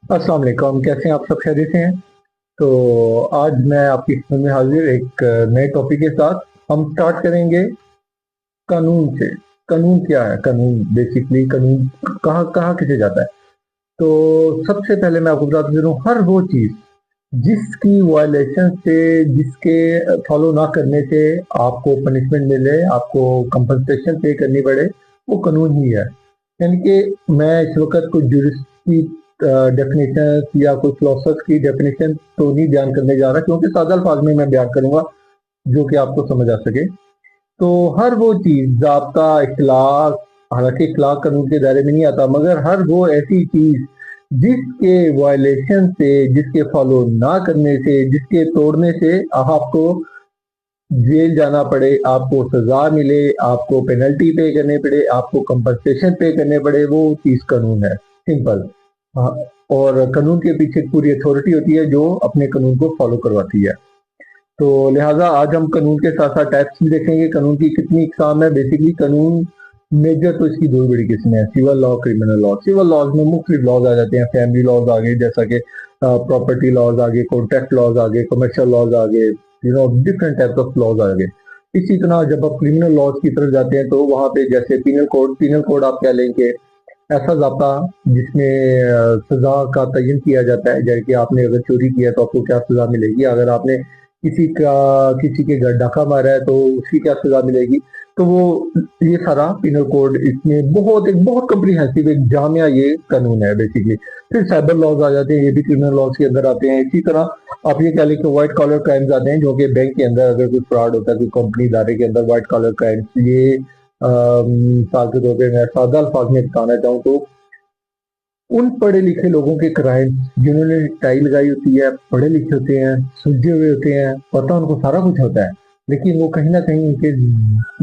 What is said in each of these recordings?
अस्सलाम वालेकुम, कैसे हैं आप? सब खैरियत से हैं? तो आज मैं आपकी खिदमत में हाजिर एक नए टॉपिक के साथ। हम स्टार्ट करेंगे कानून से। कानून क्या है? कानून बेसिकली कानून कहाँ कहाँ किसे जाता है। तो सबसे पहले मैं आपको बताता चलूं, हर वो चीज़ जिसकी वायलेशन से, जिसके फॉलो ना करने से आपको पनिशमेंट मिले, आपको कंपनसेशन पे करनी पड़े, वो कानून ही है। यानी कि मैं इस वक्त कोई जुरिस्ट की डेफिनेशन या कोई फिलोसफर की डेफिनेशन तो नहीं बयान करने जा रहा, क्योंकि सादा अल्फाज में मैं बयान करूंगा जो कि आपको समझ आ सके। तो हर वो चीज़ ज़ाब्ता, इखलाक, हालांकि इखलाक कानून के दायरे में नहीं आता, मगर हर वो ऐसी चीज़ जिसके वायलेशन से, जिसके फॉलो ना करने से, जिसके तोड़ने से आपको जेल जाना पड़े, आपको सजा मिले, आपको पेनल्टी पे करने पड़े, आपको कंपनसेशन पे करने पड़े, वो चीज़ कानून है। सिंपल। हाँ, और कानून के पीछे एक पूरी अथॉरिटी होती है जो अपने कानून को फॉलो करवाती है। तो लिहाजा आज हम कानून के साथ साथ टाइप्स भी देखेंगे, कानून की कितनी इकसाम है। बेसिकली कानून मेजर तो इसकी दो बड़ी किस्में हैं, civil law, criminal law. Civil laws में मुख्तलिफ लॉज आ जाते हैं, फैमिली लॉज आ गए, जैसा कि प्रॉपर्टी लॉज आ गए, कॉन्ट्रैक्ट लॉज आ गए, कमर्शियल लॉज आ गए, डिफरेंट टाइप ऑफ लॉज आ गए। इसी तरह जब आप क्रिमिनल लॉज की तरफ जाते हैं तो वहाँ पे जैसे पीनल कोड आप कह लें कि ऐसा ज़ाब्ता जिसमें सजा का तयन किया जाता है, जैसे कि आपने अगर चोरी किया तो आपको क्या सजा मिलेगी, अगर आपने किसी के घर डाका मारा है तो उसकी क्या सजा मिलेगी। तो वो ये सारा पीनल कोड, इसमें एक बहुत कम्प्रीहेंसिव एक जामिया ये कानून है बेसिकली। फिर साइबर लॉज आ जाते हैं, ये भी क्रिमिनल लॉज के अंदर आते हैं। इसी तरह आप ये कह लें कि व्हाइट कॉलर क्राइम्स आते हैं, जो कि बैंक के अंदर अगर कोई फ्रॉड होता है, कोई कंपनी इदारे के अंदर व्हाइट कॉलर क्राइम्स, ये मिसाल के तौर पर मैं सादा अल्फाज में बताना चाहूँ तो उन पढ़े लिखे लोगों के क्राइम्स जिन्होंने टाई लगाई होती है, पढ़े लिखे होते हैं, सुलझे हुए होते हैं, पता उनको सारा कुछ होता है, लेकिन वो कहीं ना कहीं उनके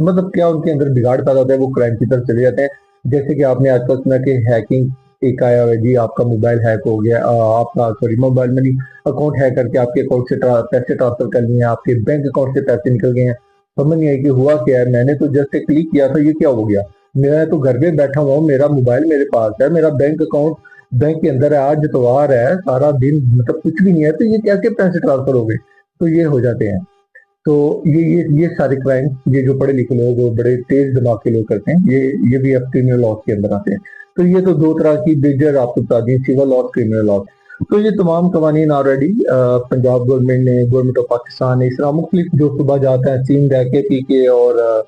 मतलब क्या उनके अंदर बिगाड़ पैदा होता है, वो क्राइम की तरफ चले जाते हैं। जैसे कि आपने आजकल सुना कि हैकिंग एक आया हुआ है जी, आपका मोबाइल हैक हो गया, आपका सॉरी मोबाइल में नहीं, अकाउंट हैक करके आपके अकाउंट से पैसे ट्रांसफर कर लिए हैं, आपके बैंक अकाउंट से पैसे निकल गए हैं। समझ नहीं आई कि हुआ क्या है, मैंने तो जस्ट एक क्लिक किया था, ये क्या हो गया। मैं तो घर पे बैठा हुआ हूँ, मेरा मोबाइल मेरे पास है, मेरा बैंक अकाउंट बैंक के अंदर है, आज इतवार है, सारा दिन मतलब कुछ भी नहीं है, तो ये कैसे पैसे ट्रांसफर हो गए। तो ये हो जाते हैं। तो ये सारे क्राइम, ये जो पढ़े लिखे लोग, जो बड़े तेज दिमाग के लोग करते हैं, ये भी अब क्रिमिनल लॉ के अंदर आते हैं। तो ये तो दो तरह की मेजर आपको बता दी, सिविल लॉ, क्रिमिनल लॉ। तो ये तमाम कवानीन ऑलरेडी पंजाब गवर्नमेंट ने, गवर्नमेंट ऑफ पाकिस्तान ने, इस तरह मुख्तलिफ जो सुबह जाता है, सिंध है, के पी के और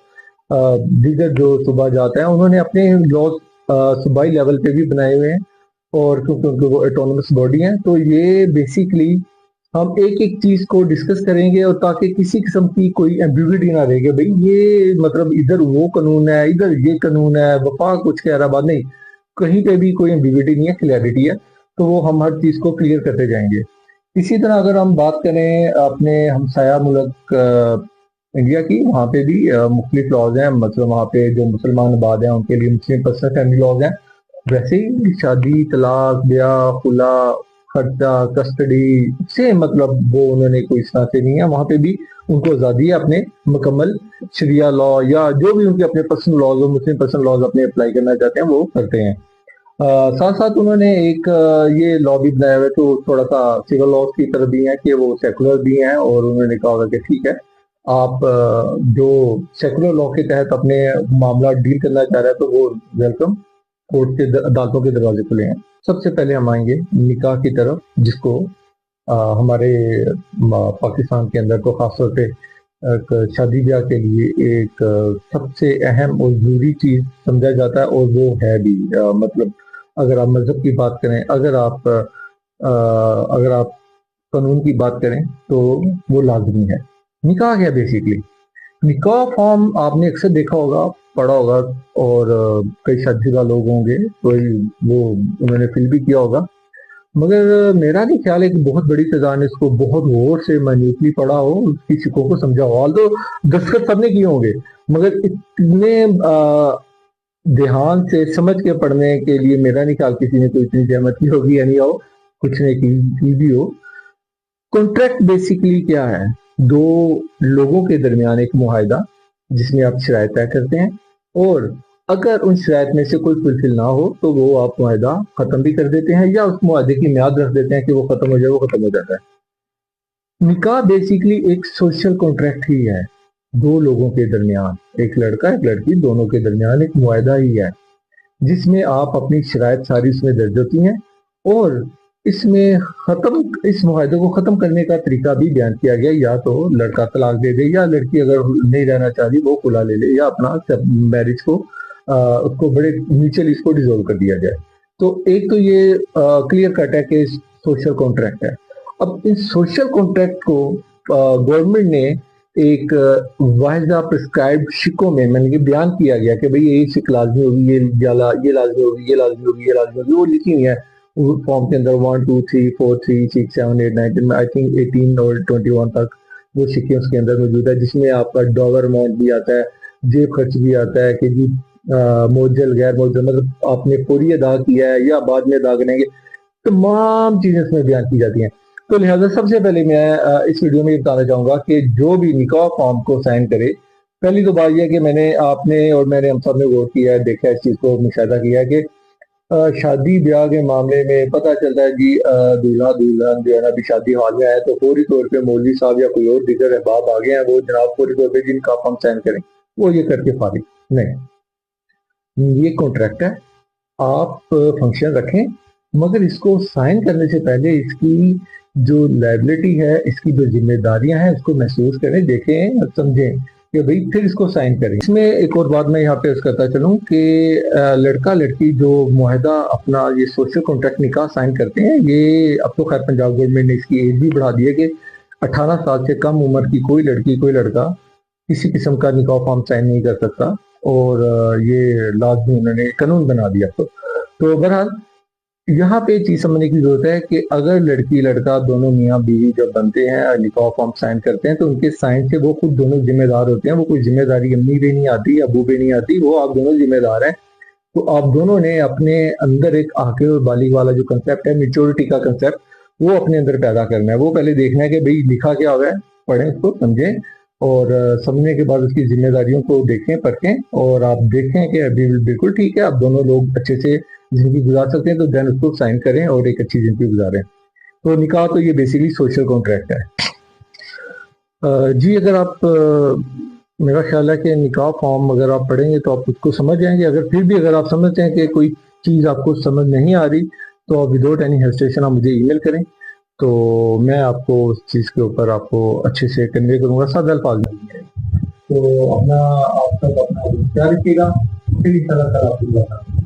दीगर जो सुबह जाता है, उन्होंने अपने लॉज सूबाई लेवल पे भी बनाए हुए हैं। और क्योंकि उनके वो ऑटोनमस बॉडी है, तो ये बेसिकली हम एक एक चीज को डिस्कस करेंगे, और ताकि किसी किस्म की कोई एम्बिग्यूटी ना रहेगी, भाई ये मतलब इधर वो कानून है, इधर ये कानून है, वफा कुछ कह रहा, बात नहीं, कहीं पे भी कोई एम्बिग्यूटी नहीं है, क्लियरिटी है। तो वो हम हर चीज को क्लियर करते जाएंगे। इसी तरह अगर हम बात करें अपने हमसाया मुल्क इंडिया की, वहाँ पे भी मुख्तलिफ लॉज हैं। मतलब वहाँ पे जो मुसलमान आबाद हैं उनके लिए मुस्लिम पर्सनल फैमिली लॉज हैं। वैसे ही शादी, तलाक, ब्याह, खुला, खर्चा, कस्टडी से मतलब वो उन्होंने कोई इस तरह से नहीं है, वहाँ पे भी उनको आज़ादी है अपने मुकम्मल शरिया लॉ या जो भी उनके अपने पर्सनल लॉज हो, मुस्लिम पर्सनल लॉज अपने अप्लाई करना चाहते हैं वो करते हैं। साथ साथ उन्होंने एक ये लॉ भी बनाया हुआ है, तो थोड़ा सा सिविल लॉज की तरफ भी है कि वो सेकुलर भी हैं, और उन्होंने कहा होगा कि ठीक है, आप जो सेकुलर लॉ के तहत अपने मामला डील करना चाह रहे हैं तो वो वेलकम, कोर्ट के अदालतों के दरवाजे खुले हैं। सबसे पहले हम आएंगे निकाह की तरफ, जिसको हमारे पाकिस्तान के अंदर तो खासतौर पे एक शादी ब्याह के लिए एक सबसे अहम और जरूरी चीज समझा जाता है, और वो है भी मतलब अगर आप मजहब की बात करें, अगर आप कानून की बात करें, तो वो लाजमी है। निकाह है बेसिकली, निकाह फॉर्म आपने अक्सर देखा होगा, पढ़ा होगा, और कई शादीशुदा लोग होंगे कोई वो उन्होंने फील भी किया होगा, मगर मेरा नहीं ख्याल है कि बहुत बड़ी सजा ने इसको बहुत गौर से माइन्यूटली पढ़ा हो, उसकी शिकों को समझा हो। तो दस्तखत सबने किए होंगे, मगर इतने ध्यान से समझ के पढ़ने के लिए मेरा नहीं ख्याल किसी ने कोई इतनी जहमत की होगी, यानी हो कुछ ने की भी हो। कॉन्ट्रैक्ट बेसिकली क्या है? दो लोगों के दरमियान एक मुआहिदा जिसमें आप शराइत तय करते हैं, और اگر ان شرائط میں سے کوئی فلفل نہ ہو تو وہ آپ معاہدہ ختم بھی کر دیتے ہیں یا اس معاہدے کی میعاد رکھ دیتے ہیں کہ وہ ختم ہو جائے، وہ ختم ہو جاتا ہے۔ نکاح بیسیکلی ایک سوشل کانٹریکٹ ہی ہے، دو لوگوں کے درمیان، ایک لڑکا ایک لڑکی، دونوں کے درمیان ایک معاہدہ ہی ہے جس میں آپ اپنی شرائط ساری اس میں درج ہوتی ہیں، اور اس میں اس معاہدے کو ختم کرنے کا طریقہ بھی بیان کیا گیا، یا تو لڑکا طلاق دے دے یا لڑکی اگر نہیں رہنا چاہ رہی وہ خلا لے لے یا اپنا میرج کو اس کو بڑے میوچلی اس کو ڈیزولو کر دیا جائے۔ تو ایک تو یہ کلیئر کٹ ہے کہ سوشل کانٹریکٹ ہے۔ اب اس سوشل کانٹریکٹ کو گورنمنٹ نے ایک واحدہ پرسکرائبڈ شکوں میں نے بیان کیا گیا کہ بھئی یہ شک لازمی ہوگی، یہ لازمی ہوگی، یہ لازمی ہوگی، یہ لازمی ہوگی، وہ لکھی ہوئی ہے فارم کے اندر 1 2 3 4 3 6 7 8 9 10 آئی تھنک 18 اور 21 تک وہ شکیں اس کے اندر موجود ہے، جس میں آپ کا ڈاور اماؤنٹ بھی آتا ہے، جیب خرچ بھی آتا ہے کہ جی موجل غیر موجل مطلب آپ نے فوری ادا کیا ہے یا بعد میں ادا کریں گے، تمام چیزیں اس میں بیان کی جاتی ہیں۔ تو لہٰذا سب سے پہلے میں اس ویڈیو میں یہ بتانا چاہوں گا کہ جو بھی نکاح فارم کو سائن کرے، پہلی تو بات یہ ہے کہ میں نے آپ نے اور میں نے ہم سب نے غور کیا ہے، دیکھا اس چیز کو مشاہدہ کیا ہے کہ شادی بیاہ کے معاملے میں پتہ چلتا ہے جی دولہا دلہن جو ہے نا ابھی شادی حال میں ہے تو فوری طور پہ مولوی صاحب یا کوئی اور دیگر احباب آ گئے ہیں، وہ جناب فوری طور پہ جن کا فارم سائن کریں وہ یہ کر کے فارغ نہیں، یہ کانٹریکٹ ہے، آپ فنکشن رکھیں مگر اس کو سائن کرنے سے پہلے اس کی جو لائبلٹی ہے، اس کی جو ذمہ داریاں ہیں اس کو محسوس کریں، دیکھیں، سمجھیں کہ بھئی پھر اس کو سائن کریں۔ اس میں ایک اور بات میں یہاں پہ کرتا چلوں کہ لڑکا لڑکی جو معاہدہ اپنا یہ سوشل کانٹریکٹ نکاح سائن کرتے ہیں، یہ اب تو خیر پنجاب گورنمنٹ نے اس کی ایج بھی بڑھا دی ہے کہ 18 سال سے کم عمر کی کوئی لڑکی کوئی لڑکا کسی قسم کا نکاح فارم سائن نہیں کر سکتا، اور یہ لازمی انہوں نے قانون بنا دیا۔ تو بہرحال یہاں پہ چیز سمجھنے کی ضرورت ہے کہ اگر لڑکی لڑکا دونوں میاں بیوی جب بنتے ہیں اور نکاح فارم سائن کرتے ہیں تو ان کے سائن سے وہ خود دونوں ذمہ دار ہوتے ہیں، وہ کوئی ذمہ داری امی پہ نہیں آتی ابو پہ نہیں آتی، وہ آپ دونوں ذمہ دار ہیں۔ تو آپ دونوں نے اپنے اندر ایک عاقل اور بالغ والا جو کنسیپٹ ہے، میچورٹی کا کنسیپٹ، وہ اپنے اندر پیدا کرنا ہے۔ وہ پہلے دیکھنا ہے کہ بھئی لکھا کیا ہوا ہے، پڑھیں اس کو، سمجھیں، اور سمجھنے کے بعد اس کی ذمہ داریوں کو دیکھیں پرکھیں، اور آپ دیکھیں کہ ابھی بالکل ٹھیک ہے، آپ دونوں لوگ اچھے سے زندگی گزار سکتے ہیں تو دین اس کو سائن کریں اور ایک اچھی زندگی گزاریں۔ تو نکاح تو یہ بیسیکلی سوشل کانٹریکٹ ہے۔ جی اگر آپ میرا خیال ہے کہ نکاح فارم اگر آپ پڑھیں گے تو آپ اس کو سمجھ جائیں گے، اگر پھر بھی اگر آپ سمجھتے ہیں کہ کوئی چیز آپ کو سمجھ نہیں آ رہی تو آپ وداؤٹ اینی ہیسٹیشن آپ مجھے ای میل کریں، تو میں آپ کو اس چیز کے اوپر آپ کو اچھے سے کنوے کروں گا، سادہ الفاظ میں۔ تو آپ سب اپنا خیال رکھیے گا، پھر انشاءاللہ تعالیٰ آپ کو